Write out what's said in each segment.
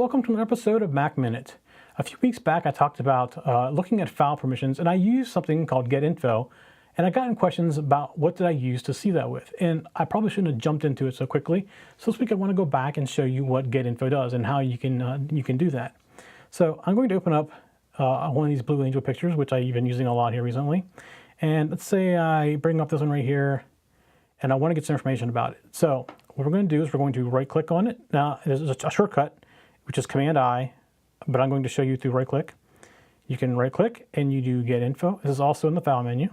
welcome to another episode of Mac Minute. A few weeks back I talked about looking at file permissions, and I used something called GetInfo, and I got in questions about what did I use to see that with, and I probably shouldn't have jumped into it so quickly. So this week I want to go back and show you what GetInfo does and how you can do that. So I'm going to open up one of these Blue Angel pictures, which I've been using a lot here recently, and let's say I bring up this one right here, and I want to get some information about it. So what we're going to do is we're going to right click on it. Now there's a shortcut, which is Command I, but I'm going to show you through right click. You can right click and you do Get Info. This is also in the file menu.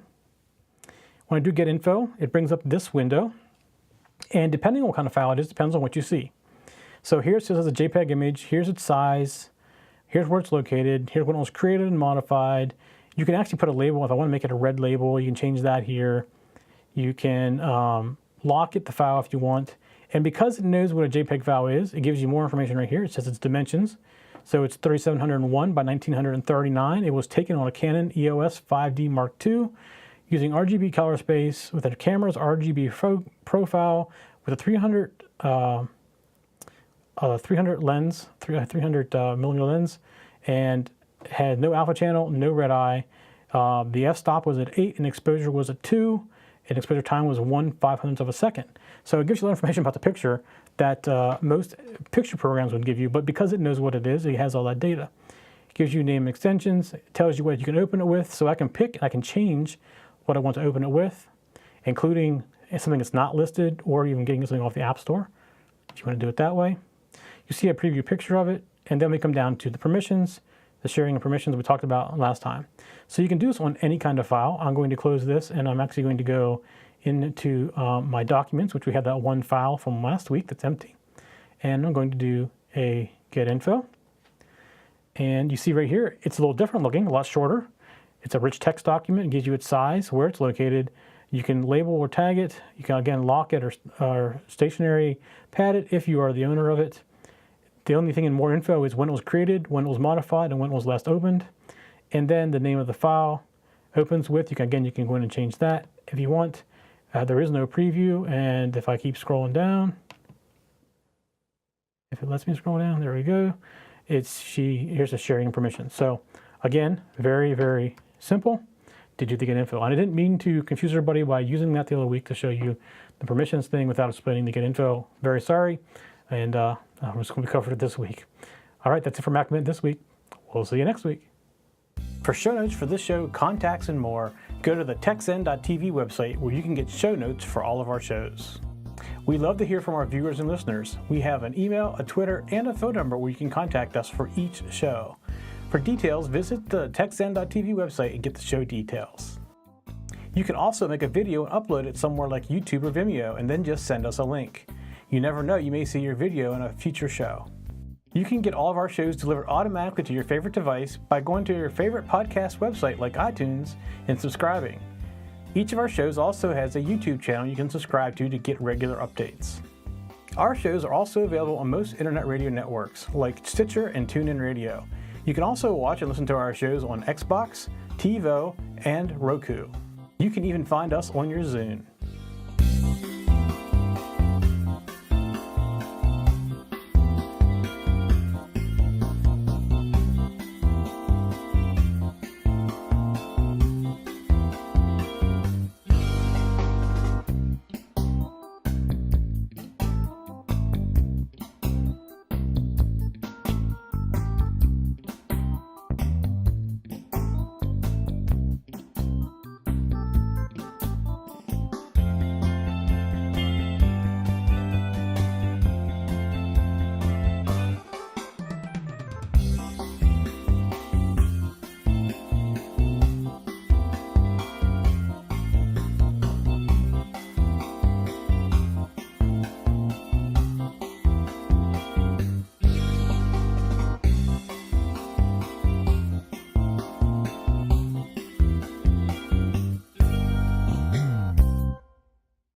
When I do Get Info, it brings up this window, and depending on what kind of file it is, depends on what you see. So here it says it's a JPEG image, here's its size, here's where it's located, here's when it was created and modified. You can actually put a label. If I want to make it a red label, you can change that here. You can lock it, the file, if you want. And because it knows what a JPEG file is, it gives you more information right here. It says its dimensions. So it's 3701 by 1939. It was taken on a Canon EOS 5D Mark II using RGB color space with a camera's RGB profile with a 300 millimeter lens, and had no alpha channel, no red eye. The f-stop was at 8 and exposure was at 2. And exposure time was 1/500th of a second. So it gives you a lot of information about the picture that most picture programs would give you, but because it knows what it is, it has all that data. It gives you name and extensions, it tells you what you can open it with, so I can pick, I can change what I want to open it with, including something that's not listed or even getting something off the App Store, if you want to do it that way. You see a preview picture of it, and then we come down to the permissions, the sharing of permissions we talked about last time. So you can do this on any kind of file. I'm going to close this, and I'm actually going to go into my documents, which we had that one file from last week that's empty. And I'm going to do a Get Info. And you see right here, it's a little different looking, a lot shorter. It's a rich text document. It gives you its size, where it's located. You can label or tag it. You can, again, lock it or stationary pad it if you are the owner of it. The only thing in more info is when it was created, when it was modified, and when it was last opened. And then the name of the file opens with. You can go in and change that if you want. There is no preview, and if I keep scrolling down, if it lets me scroll down, there we go. Here's the sharing permission. So again, very, very simple to do the Get Info. And I didn't mean to confuse everybody by using that the other week to show you the permissions thing without explaining the Get Info. Very sorry. And I'm just going to cover it this week. All right, that's it for Mac Minute this week. We'll see you next week. For show notes for this show, contacts, and more, go to the techzen.tv website where you can get show notes for all of our shows. We love to hear from our viewers and listeners. We have an email, a Twitter, and a phone number where you can contact us for each show. For details, visit the techzen.tv website and get the show details. You can also make a video and upload it somewhere like YouTube or Vimeo, and then just send us a link. You never know, you may see your video in a future show. You can get all of our shows delivered automatically to your favorite device by going to your favorite podcast website like iTunes and subscribing. Each of our shows also has a YouTube channel you can subscribe to get regular updates. Our shows are also available on most internet radio networks like Stitcher and TuneIn Radio. You can also watch and listen to our shows on Xbox, TiVo, and Roku. You can even find us on your Zune.